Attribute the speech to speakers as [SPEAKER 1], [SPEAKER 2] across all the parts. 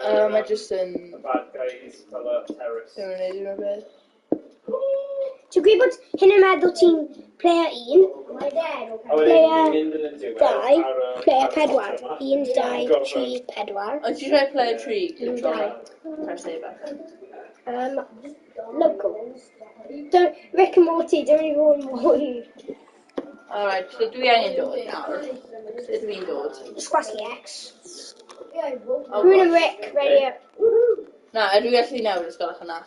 [SPEAKER 1] I just
[SPEAKER 2] bad guy is terrorist.
[SPEAKER 1] doing a bit.
[SPEAKER 3] So gwybod hyn yn meddwl ti'n player 1, player 2, player 4. 1, 2, 3, 4.
[SPEAKER 1] Ond ti'n rhoi player 3?
[SPEAKER 3] 1, 2.
[SPEAKER 1] Press A back.
[SPEAKER 3] Locals. Rick and Morty, don't even want
[SPEAKER 1] Alright, so dwi angen dod nawr. Sut dwi'n dod?
[SPEAKER 3] Squashy X.
[SPEAKER 1] Oh,
[SPEAKER 3] Rune and
[SPEAKER 1] gosh.
[SPEAKER 3] Rick, ready up.
[SPEAKER 1] Na, ydw i gallu newid os gwelwch yna.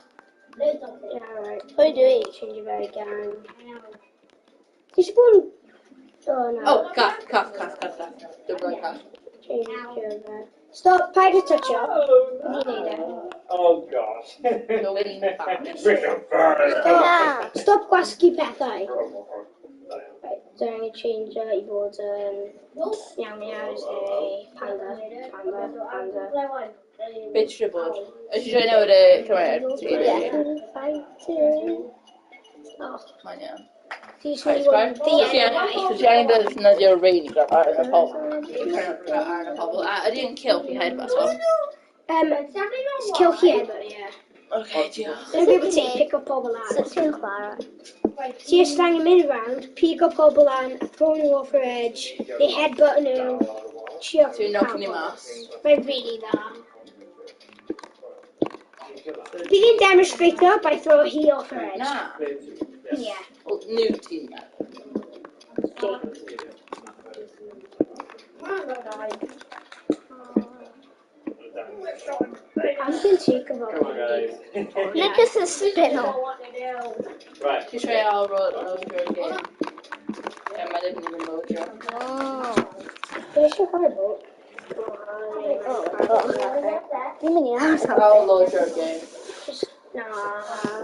[SPEAKER 3] Alright. What are you doing? Change your very gang. You should go on. Oh no.
[SPEAKER 1] Oh, cath. Dwi'n rhoi cath.
[SPEAKER 3] Change your very. Stop, paid to touch up. You need it.
[SPEAKER 2] Oh gosh.
[SPEAKER 1] Dwi'n fawr.
[SPEAKER 3] Stop gwasgu pethau. Right, so I'm going to change I fod yn Meow Meows neu Panda.
[SPEAKER 1] Beth ti'n bod? Ys ti'n rhoi newid y Cymraeg?
[SPEAKER 3] Fighting. Oh,
[SPEAKER 1] Mae'n iawn.
[SPEAKER 3] these
[SPEAKER 1] Right,
[SPEAKER 3] really want the
[SPEAKER 1] so ti angen defnyddio'r rein i grab ar y pobl. A ydy yn kill fi headbutt o?
[SPEAKER 3] Just kill here, but yeah.
[SPEAKER 1] Okay, diolch.
[SPEAKER 3] Don't be able to pick up pobl lan.
[SPEAKER 4] Sut ti'n chwarae?
[SPEAKER 3] So you're standing mid round, pick up pobl lan, throw nhw off her edge, they headbutt nhw, chuck
[SPEAKER 1] Dwi'n knock ni mas.
[SPEAKER 3] Mae'n really dda. Did you demonstrate that by throwing he off her edge?
[SPEAKER 1] Na.
[SPEAKER 3] Yeah.
[SPEAKER 1] Wel, new team na.
[SPEAKER 3] I'm going to take about
[SPEAKER 2] Come on, guys.
[SPEAKER 4] Look at the spinner.
[SPEAKER 2] Right.
[SPEAKER 1] Ti'n rhoi al Mojo game. Mae ddim yn mynd Mojo.
[SPEAKER 3] Where's your fireball?
[SPEAKER 4] Dwi'n mynd i amser.
[SPEAKER 1] Al Mojo game.
[SPEAKER 3] Nah.